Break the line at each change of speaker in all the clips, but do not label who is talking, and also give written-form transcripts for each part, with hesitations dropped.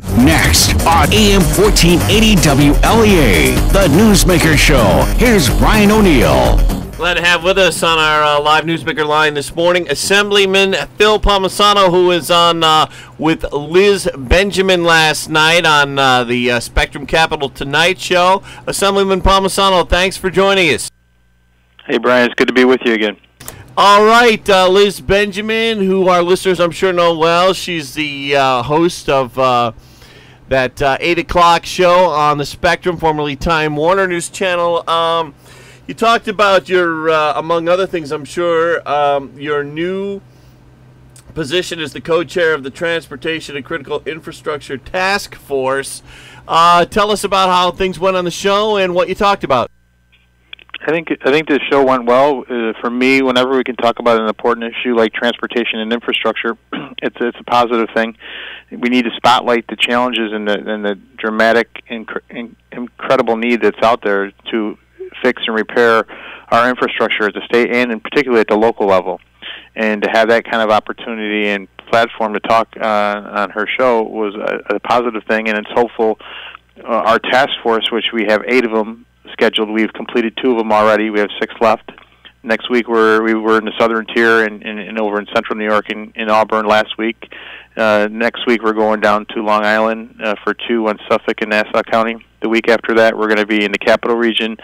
Next on AM 1480 WLEA, the Newsmaker Show. Here's Brian O'Neill.
Glad to have with us on our live Newsmaker line this morning, Assemblyman Phil Palmesano, who was on with Liz Benjamin last night on the Spectrum Capital Tonight show. Assemblyman Palmesano, thanks for joining us.
Hey, Brian, it's good to be with you again.
All right, Liz Benjamin, who our listeners I'm sure know well. She's the host of that 8 o'clock show on the Spectrum, formerly Time Warner News Channel. You talked about your, among other things, I'm sure, your new position as the co-chair of the Transportation and Critical Infrastructure Task Force. Tell us about how things went on the show and what you talked about.
I think the show went well. For me, whenever we can talk about an important issue like transportation and infrastructure, it's a positive thing. We need to spotlight the challenges and the dramatic, incredible need that's out there to fix and repair our infrastructure at the state and in particular at the local level. And to have that kind of opportunity and platform to talk on her show was a positive thing, and it's hopeful. Our task force, which we have 8 of them scheduled, we've completed 2 of them already. We have 6 left. Next week we were in the southern tier and over in central New York in Auburn last week. Next week we're going down to Long Island for 2 on Suffolk and Nassau County. The week after that we're going to be in the Capital Region,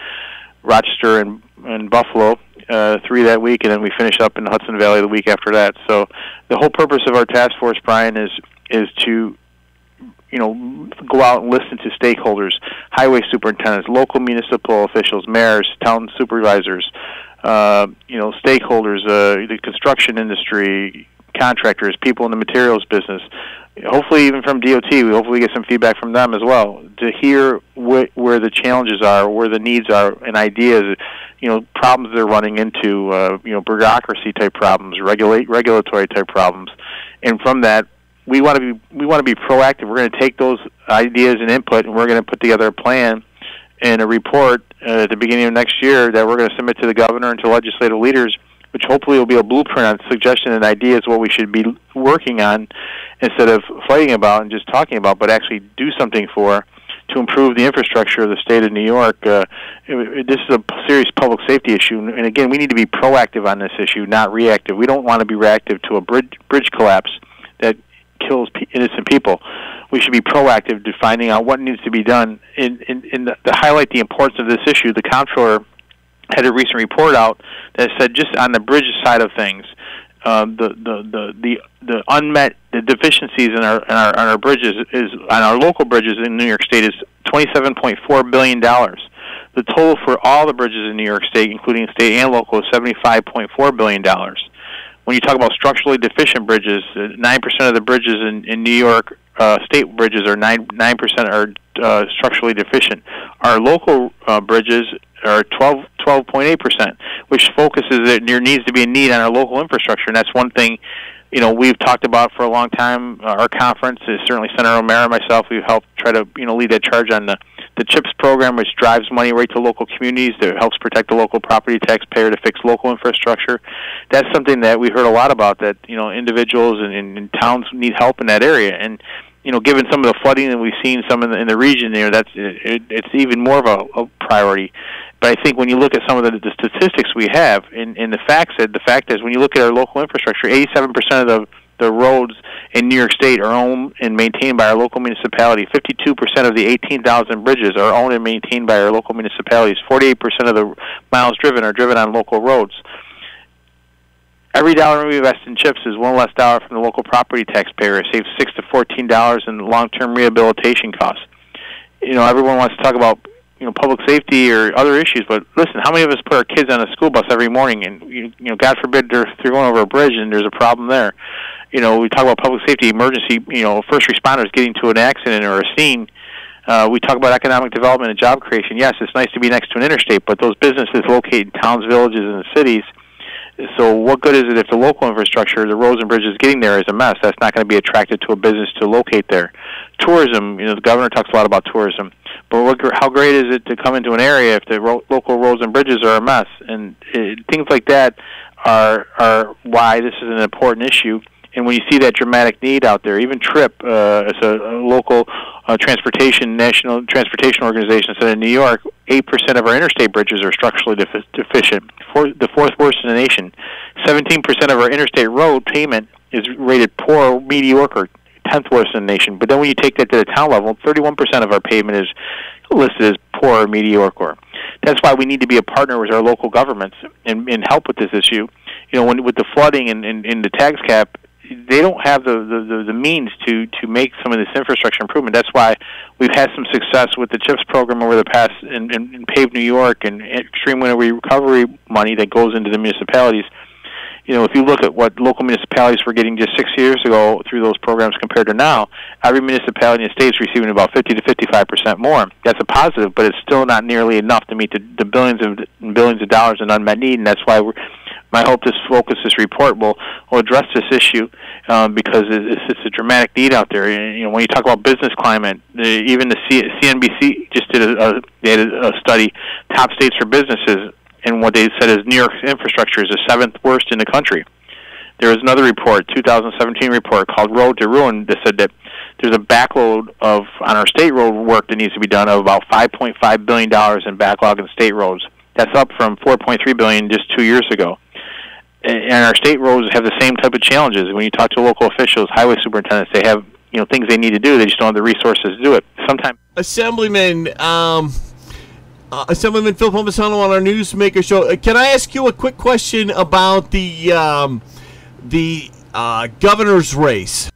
Rochester and Buffalo, 3 that week, and then we finish up in the Hudson Valley the week after that. So the whole purpose of our task force, Brian, is to go out and listen to stakeholders, highway superintendents, local municipal officials, mayors, town supervisors, stakeholders, the construction industry, contractors, people in the materials business, hopefully even from DOT. We hopefully get some feedback from them as well to hear where the challenges are, where the needs are, and ideas, problems they're running into, bureaucracy type problems, regulatory type problems, and from that, we want to be proactive. We're going to take those ideas and input, and we're going to put together a plan and a report at the beginning of next year that we're going to submit to the governor and to legislative leaders, which hopefully will be a blueprint on suggestion and ideas what we should be working on instead of fighting about and just talking about, but actually do something to improve the infrastructure of the state of New York. This is a serious public safety issue, and again, we need to be proactive on this issue, not reactive. We don't want to be reactive to a bridge collapse that kills innocent people. We should be proactive to finding out what needs to be done. To highlight the importance of this issue, the comptroller had a recent report out that said just on the bridge side of things, the deficiencies in our bridges on our local bridges in New York State is $27.4 billion. The total for all the bridges in New York State, including state and local, is $75.4 billion. When you talk about structurally deficient bridges, 9% of the bridges in New York state bridges are 9% are structurally deficient. Our local bridges are 12.8%, which focuses that there needs to be a need on our local infrastructure, and that's one thing we've talked about for a long time. Our conference is certainly Senator O'Mara and myself. We've helped try to lead that charge on the CHIPS program, which drives money right to local communities, that helps protect the local property taxpayer to fix local infrastructure. That's something that we heard a lot about, that individuals and towns need help in that area. And given some of the flooding that we've seen some in the region there, it's even more of a priority. But I think when you look at some of the statistics we have, and the fact is when you look at our local infrastructure, 87% of the roads in New York State are owned and maintained by our local municipality. 52% of the 18,000 bridges are owned and maintained by our local municipalities. 48% of the miles driven are driven on local roads. Every dollar we invest in CHIPS is one less dollar from the local property taxpayer. It saves $6 to $14 in long-term rehabilitation costs. Everyone wants to talk about public safety or other issues, but listen, how many of us put our kids on a school bus every morning and God forbid they're going over a bridge and there's a problem there? We talk about public safety, emergency, first responders getting to an accident or a scene. We talk about economic development and job creation. Yes, it's nice to be next to an interstate, but those businesses located in towns, villages, and cities. So what good is it if the local infrastructure, the roads and bridges getting there is a mess? That's not going to be attractive to a business to locate there. Tourism, the governor talks a lot about tourism. But how great is it to come into an area if the local roads and bridges are a mess? And things like that are why this is an important issue. And when you see that dramatic need out there, even TRIP, as a local national transportation organization, said in New York, 8% of our interstate bridges are structurally deficient, the fourth worst in the nation. 17% of our interstate road pavement is rated poor or mediocre, 10th worst in the nation. But then when you take that to the town level, 31% of our pavement is listed as poor or mediocre. That's why we need to be a partner with our local governments and help with this issue. You know, with the flooding and the tax cap, they don't have the means to make some of this infrastructure improvement. That's why we've had some success with the CHIPS program over the past in Pave New York and extreme winter recovery money that goes into the municipalities. You know, if you look at what local municipalities were getting just 6 years ago through those programs compared to now, every municipality in the state is receiving about 50 to 55% more. That's a positive, but it's still not nearly enough to meet the billions and billions of dollars in unmet need, and that's why my hope this report will address this issue because it's a dramatic need out there. You know, when you talk about business climate, even the CNBC just did a study, top states for businesses, and what they said is New York's infrastructure is the 7th worst in the country. There was another report, 2017 report called Road to Ruin, that said that there's a backload on our state road work that needs to be done of about $5.5 billion in backlog in state roads. That's up from $4.3 billion just 2 years ago. And our state roads have the same type of challenges. When you talk to local officials, highway superintendents, they have things they need to do. They just don't have the resources to do it. Sometimes
Assemblyman Phil Palmesano on our Newsmaker show. Can I ask you a quick question about the governor's race?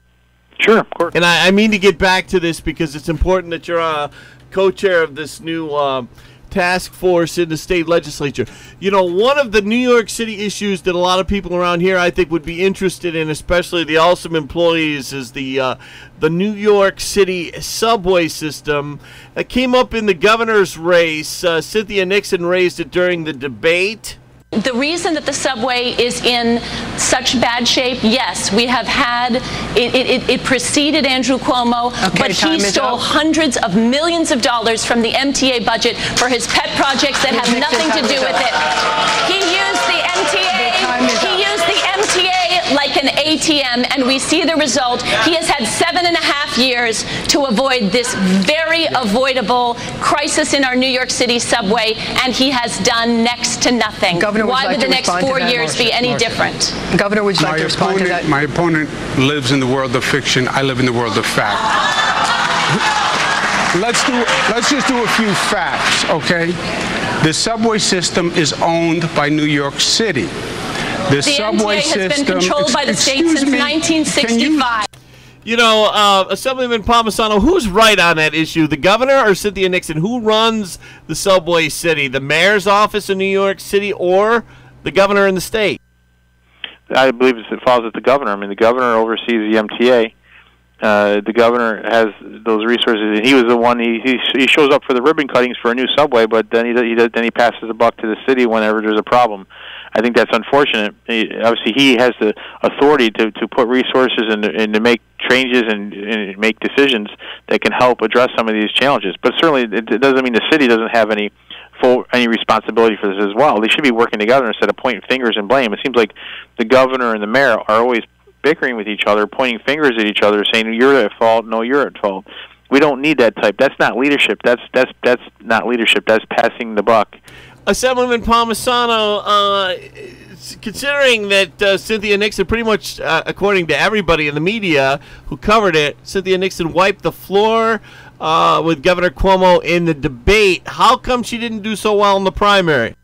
Sure, of course.
And I mean to get back to this because it's important that you're a co-chair of this new task force in the state legislature. You know, one of the New York City issues that a lot of people around here I think would be interested in, especially the Alstom employees, is the New York City subway system. It came up in the governor's race. Cynthia Nixon raised it during the debate.
The reason that the subway is in such bad shape, yes, we have had, it preceded Andrew Cuomo, but he stole hundreds of millions of dollars from the MTA budget for his pet projects that have nothing to do with it. He used the MTA like an ATM, and we see the result. He has had 7.5 years to avoid this very avoidable crisis in our New York City subway, and he has done next to nothing. Why would the next 4 years be any different?
Governor, would you like to respond to that?
My opponent lives in the world of fiction. I live in the world of fact. Let's just do a few facts, okay? The subway system is owned by New York City. The subway
MTA has been controlled by the state since 1965.
You know, Assemblyman Palmesano, who's right on that issue? The governor or Cynthia Nixon? Who runs the subway city? The mayor's office in New York City or the governor in the state?
I believe it falls at the governor. I mean, the governor oversees the MTA. The governor has those resources, and he was the one. He shows up for the ribbon cuttings for a new subway, but then he passes the buck to the city whenever there's a problem. I think that's unfortunate. Obviously, he has the authority to put resources and to make changes and make decisions that can help address some of these challenges. But certainly, it doesn't mean the city doesn't have any responsibility for this as well. They should be working together instead of pointing fingers and blame. It seems like the governor and the mayor are always bickering with each other, pointing fingers at each other, saying you're at fault, no, you're at fault. We don't need that type. That's not leadership. That's not leadership. That's passing the buck.
Assemblyman Palmesano, considering that Cynthia Nixon pretty much, according to everybody in the media who covered it, Cynthia Nixon wiped the floor with Governor Cuomo in the debate. How come she didn't do so well in the primary?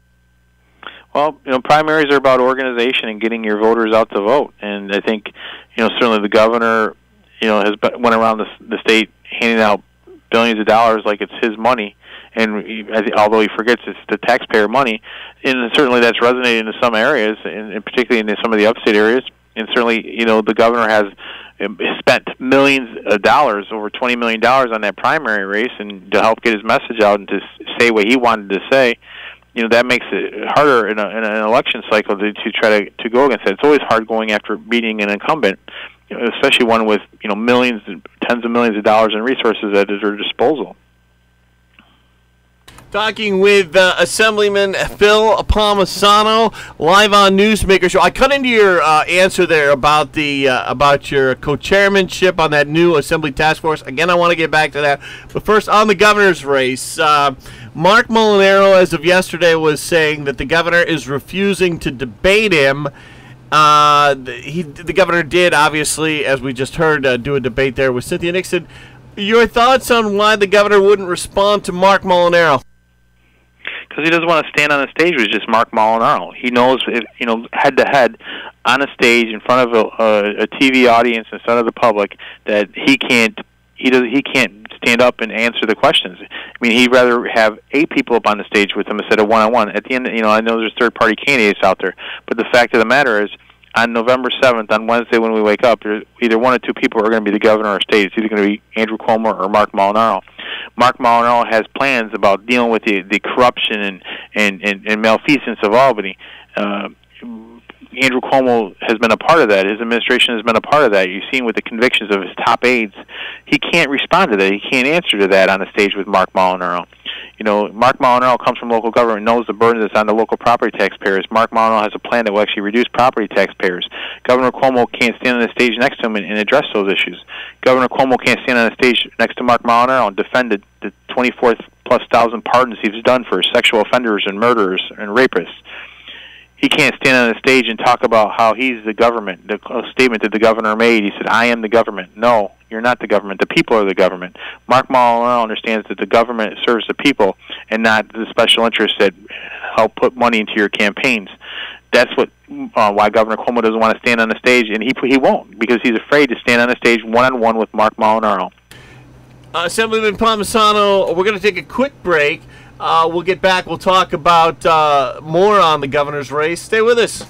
Well, primaries are about organization and getting your voters out to vote. And I think, certainly the governor, has went around the state handing out billions of dollars like it's his money. And although he forgets it's the taxpayer money, and certainly that's resonating in some areas, and particularly in some of the upstate areas. And certainly, the governor has spent millions of dollars, over $20 million on that primary race, and to help get his message out and to say what he wanted to say. That makes it harder in an election cycle to try to go against it. It's always hard going after beating an incumbent, especially one with millions, tens of millions of dollars in resources at their disposal.
Talking with Assemblyman Phil Palmesano live on Newsmaker Show. I cut into your answer there about about your co-chairmanship on that new Assembly task force. Again, I want to get back to that. But first, on the governor's race, Mark Molinaro, as of yesterday, was saying that the governor is refusing to debate him. The governor did, obviously, as we just heard, do a debate there with Cynthia Nixon. Your thoughts on why the governor wouldn't respond to Mark Molinaro?
Because he doesn't want to stand on a stage with just Mark Molinaro. He knows, head to head on a stage in front of a TV audience in front of the public that he can't stand up and answer the questions. I mean, he'd rather have 8 people up on the stage with him instead of one-on-one. At the end, I know there's third-party candidates out there, but the fact of the matter is, on November 7th, on Wednesday when we wake up, either 1 or 2 people are going to be the governor of state. It's either going to be Andrew Cuomo or Mark Molinaro. Mark Molinaro has plans about dealing with the corruption and malfeasance of Albany. Andrew Cuomo has been a part of that. His administration has been a part of that. You've seen with the convictions of his top aides. He can't respond to that. He can't answer to that on the stage with Mark Molinaro. Mark Molinaro comes from local government, knows the burden that's on the local property taxpayers. Mark Molinaro has a plan that will actually reduce property taxpayers. Governor Cuomo can't stand on the stage next to him and address those issues. Governor Cuomo can't stand on the stage next to Mark Molinaro and defend the 24,000+ pardons he's done for sexual offenders and murderers and rapists. He can't stand on the stage and talk about how he's the government. The statement that the governor made, he said, "I am the government." No, you're not the government. The people are the government. Mark Molinaro understands that the government serves the people and not the special interests that help put money into your campaigns. That's why Governor Cuomo doesn't want to stand on the stage, and he won't, because he's afraid to stand on the stage one-on-one with Mark Molinaro.
Assemblyman Palmesano, we're going to take a quick break. We'll get back. We'll talk about more on the governor's race. Stay with us.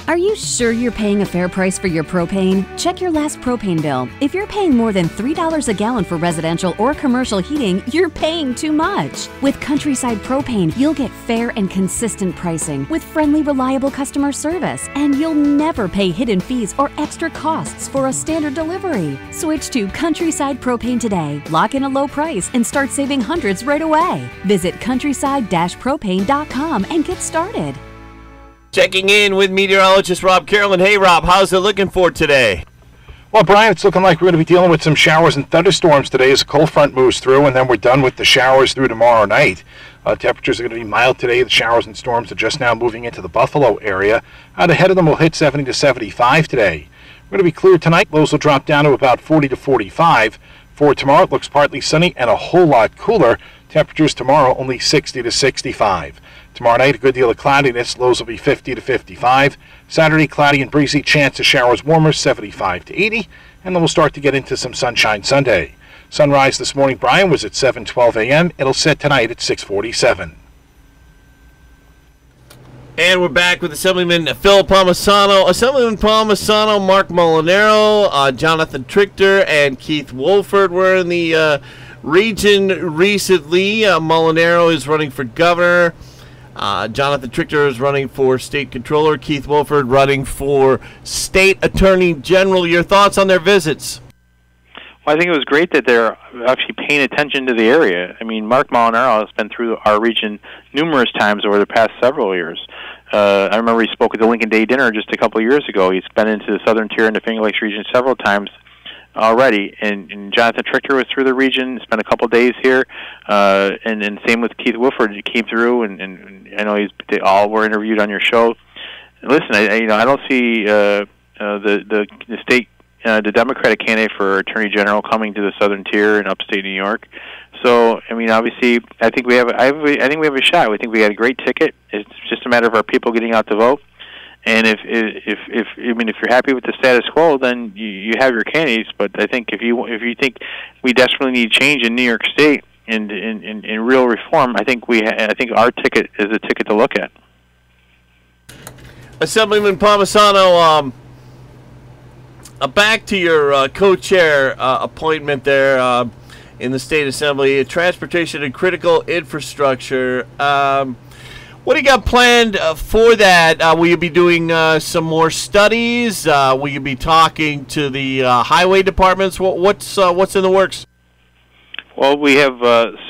Are you sure you're paying a fair price for your propane? Check your last propane bill. If you're paying more than $3 a gallon for residential or commercial heating, you're paying too much. With Countryside Propane, you'll get fair and consistent pricing with friendly, reliable customer service, and you'll never pay hidden fees or extra costs for a standard delivery. Switch to Countryside Propane today. Lock in a low price and start saving hundreds right away. Visit countryside-propane.com and get started.
Checking in with meteorologist Rob Carolyn. Hey, Rob, how's it looking for today?
Well, Brian, it's looking like we're going to be dealing with some showers and thunderstorms today as a cold front moves through, and then we're done with the showers through tomorrow night. Temperatures are going to be mild today. The showers and storms are just now moving into the Buffalo area. Out ahead of them will hit 70 to 75 today. We're going to be clear tonight. Lows will drop down to about 40 to 45. For tomorrow, it looks partly sunny and a whole lot cooler. Temperatures tomorrow only 60 to 65. Tomorrow night, a good deal of cloudiness. Lows will be 50 to 55. Saturday, cloudy and breezy. Chance of showers warmer, 75 to 80. And then we'll start to get into some sunshine Sunday. Sunrise this morning, Brian, was at 7:12 a.m. It'll set tonight at 6:47.
And we're back with Assemblyman Phil Palmesano. Assemblyman Palmesano, Mark Molinaro, Jonathan Trichter, and Keith Wolford were in the region recently. Molinaro is running for governor. Jonathan Trichter is running for state controller. Keith Wolford running for state attorney general. Your thoughts on their visits?
Well, I think it was great that they're actually paying attention to the area. I mean, Mark Molinaro has been through our region numerous times over the past several years. I remember he spoke at the Lincoln Day dinner just a couple of years ago. He's been into the southern tier and the Finger Lakes region several times already, and Jonathan Trichter was through the region, spent a couple of days here, and same with Keith Wolford. He came through, and I know they all were interviewed on your show. Listen, I don't see the state, the Democratic candidate for Attorney General coming to the southern tier in upstate New York. So, I mean, obviously, I think we have a shot. We think we got a great ticket. It's just a matter of our people getting out to vote. And if you're happy with the status quo, then you have your candidates. But I think if you think we desperately need change in New York State and in real reform, I think our ticket is a ticket to look at.
Assemblyman Palmesano, back to your co-chair appointment there in the state assembly, transportation and critical infrastructure. What do you got planned for that? Will you be doing some more studies? Will you be talking to the highway departments? What's in the works?
Well, we have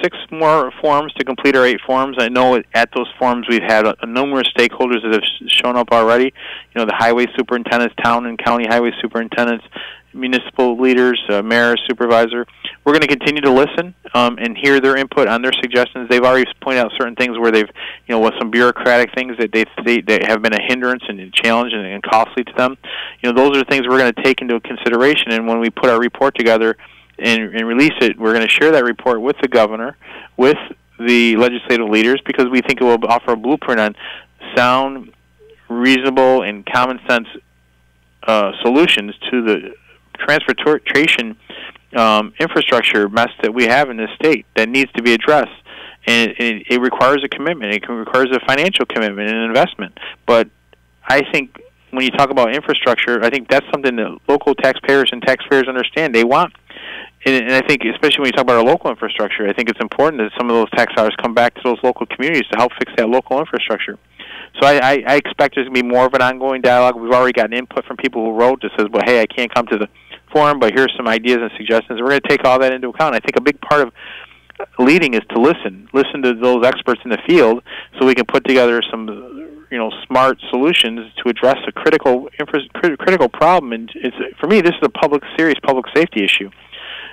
6 more forms to complete our 8 forms. I know at those forms we've had numerous stakeholders that have shown up already. You know, the highway superintendents, town and county highway superintendents, municipal leaders, mayor, supervisor. We're going to continue to listen and hear their input on their suggestions. They've already pointed out certain things where they've, you know, with some bureaucratic things that they have been a hindrance and a challenge and costly to them. You know, those are things we're going to take into consideration. And when we put our report together and release it, we're going to share that report with the governor, with the legislative leaders, because we think it will offer a blueprint on sound, reasonable, and common sense solutions to the transportation infrastructure mess that we have in this state that needs to be addressed. And it requires a commitment. It requires a financial commitment and investment. But I think when you talk about infrastructure, I think that's something that local taxpayers and taxpayers understand. They want. And I think, especially when you talk about our local infrastructure, I think it's important that some of those tax dollars come back to those local communities to help fix that local infrastructure. So I expect there's going to be more of an ongoing dialogue. We've already gotten input from people who wrote that says, well, hey, I can't come to the forum, but here's some ideas and suggestions. We're going to take all that into account. I think a big part of leading is to listen to those experts in the field so we can put together some, you know, smart solutions to address a critical problem. And for me, this is a serious public safety issue.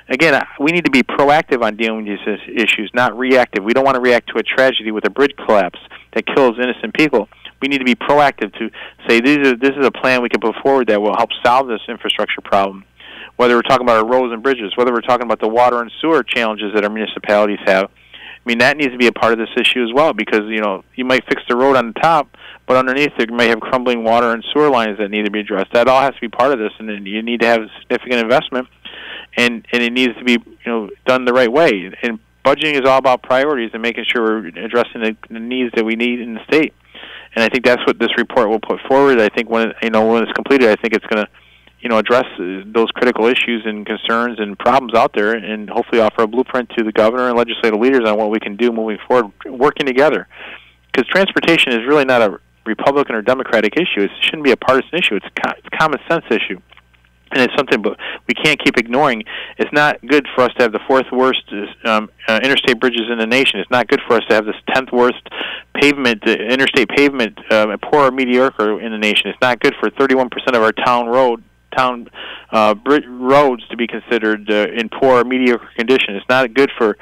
Again, we need to be proactive on dealing with these issues, not reactive. We don't want to react to a tragedy with a bridge collapse that kills innocent people. We need to be proactive to say this is a plan we can put forward that will help solve this infrastructure problem. Whether we're talking about our roads and bridges, whether we're talking about the water and sewer challenges that our municipalities have, I mean, that needs to be a part of this issue as well, because, you know, you might fix the road on the top, but underneath it you may have crumbling water and sewer lines that need to be addressed. That all has to be part of this, and then you need to have significant investment. And it needs to be, you know, done the right way. And budgeting is all about priorities and making sure we're addressing the needs that we need in the state. And I think that's what this report will put forward. I think when it's completed, I think it's going to, you know, address those critical issues and concerns and problems out there, and hopefully offer a blueprint to the governor and legislative leaders on what we can do moving forward, working together. Because transportation is really not a Republican or Democratic issue. It shouldn't be a partisan issue. It's a common sense issue. And it's something but we can't keep ignoring. It's not good for us to have the 4th worst interstate bridges in the nation. It's not good for us to have this 10th worst interstate pavement, poor or mediocre in the nation. It's not good for 31% of our roads to be considered in poor or mediocre condition. It's not good to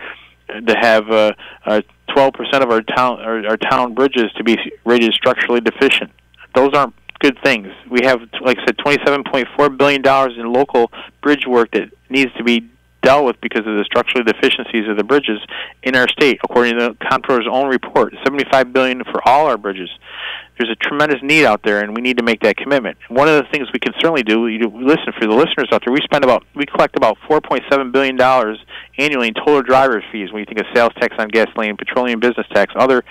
have 12% of our town bridges to be rated structurally deficient. Those aren't good things. We have, like I said, $27.4 billion in local bridge work that needs to be dealt with because of the structural deficiencies of the bridges in our state, according to the Comptroller's own report. $75 billion for all our bridges. There's a tremendous need out there, and we need to make that commitment. One of the things we can certainly do, listen for the listeners out there. We collect about $4.7 billion annually in total driver fees. When you think of sales tax on gasoline, petroleum business tax, other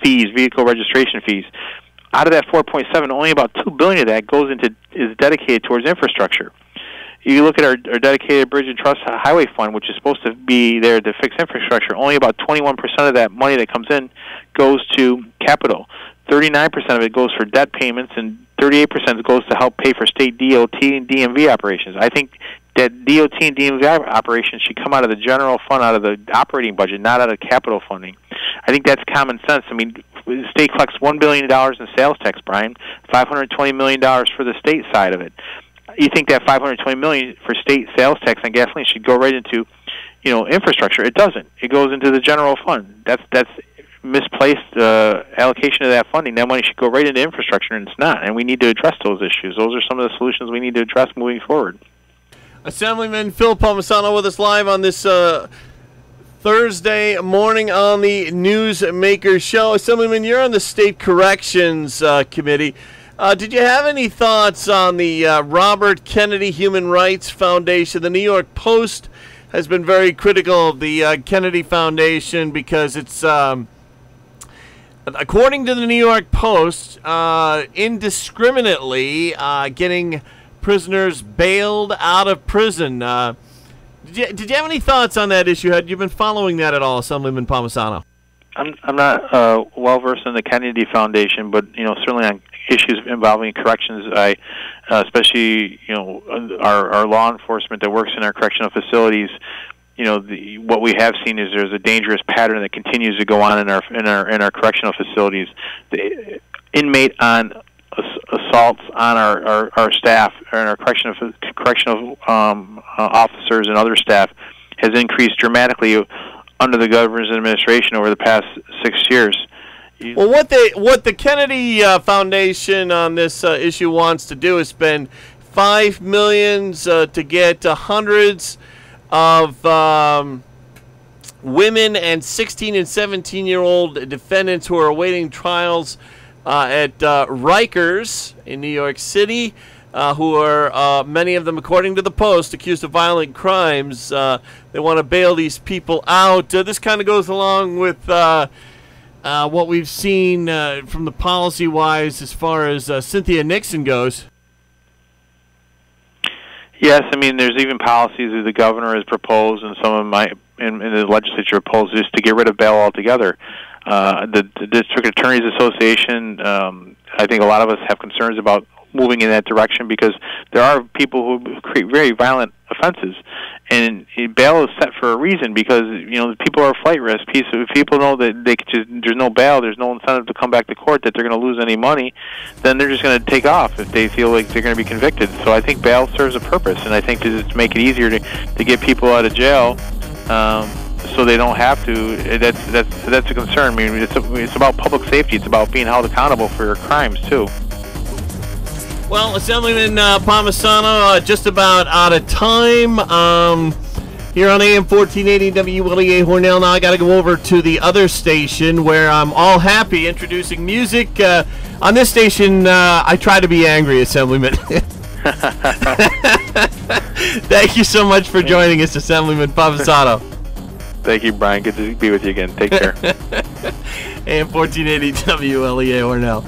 fees, vehicle registration fees. Out of that 4.7, only about $2 billion of that is dedicated towards infrastructure. You look at our dedicated bridge and trust highway fund, which is supposed to be there to fix infrastructure. Only about 21% of that money that comes in goes to capital. 39% of it goes for debt payments, and 38% goes to help pay for state DOT and DMV operations. I think that DOT and DMV operations should come out of the general fund, out of the operating budget, not out of capital funding. I think that's common sense. I mean, the state collects $1 billion in sales tax, Brian, $520 million for the state side of it. You think that $520 million for state sales tax on gasoline should go right into, you know, infrastructure? It doesn't. It goes into the general fund. That's misplaced allocation of that funding. That money should go right into infrastructure, and it's not. And we need to address those issues. Those are some of the solutions we need to address moving forward.
Assemblyman Phil Palmesano with us live on this Thursday morning on the Newsmaker show. Assemblyman, you're on the State Corrections Committee. Did you have any thoughts on the Robert Kennedy Human Rights Foundation? The New York Post has been very critical of the Kennedy Foundation because it's, according to the New York Post, indiscriminately getting prisoners bailed out of prison. Did you have any thoughts on that issue? Had you been following that at all, Assemblyman Palmesano?
I'm not well versed in the Kennedy Foundation, but certainly on issues involving corrections, I especially our law enforcement that works in our correctional facilities, what we have seen is there's a dangerous pattern that continues to go on in our correctional facilities. The inmate on assaults on our staff and our correctional officers and other staff has increased dramatically under the governor's administration over the past 6 years.
Well, what the Kennedy Foundation on this issue wants to do is spend $5 million to get hundreds of women and 16 and 17-year-old defendants who are awaiting trials at Rikers in New York City, who are, many of them, according to the Post, accused of violent crimes. They want to bail these people out. This kind of goes along with what we've seen from the policy-wise as far as Cynthia Nixon goes.
Yes, I mean, there's even policies that the governor has proposed and some of in the legislature proposed just to get rid of bail altogether. The District Attorneys Association, I think a lot of us have concerns about moving in that direction because there are people who create very violent offenses, and bail is set for a reason because people are flight risk. If people know that there's no bail, there's no incentive to come back to court, that they're going to lose any money, then they're just going to take off if they feel like they're going to be convicted. So I think bail serves a purpose, and I think to make it easier to get people out of jail. So they don't have to. That's a concern. I mean, it's about public safety. It's about being held accountable for your crimes too.
Well, Assemblyman Palmesano, just about out of time here on AM 1480 Wlea Hornell. Now I got to go over to the other station where I'm all happy introducing music. On this station, I try to be angry, Assemblyman. Thank you so much for joining us, Assemblyman Palmesano.
Thank you, Brian. Good to be with you again. Take care.
AM 1480 Wlea Hornell.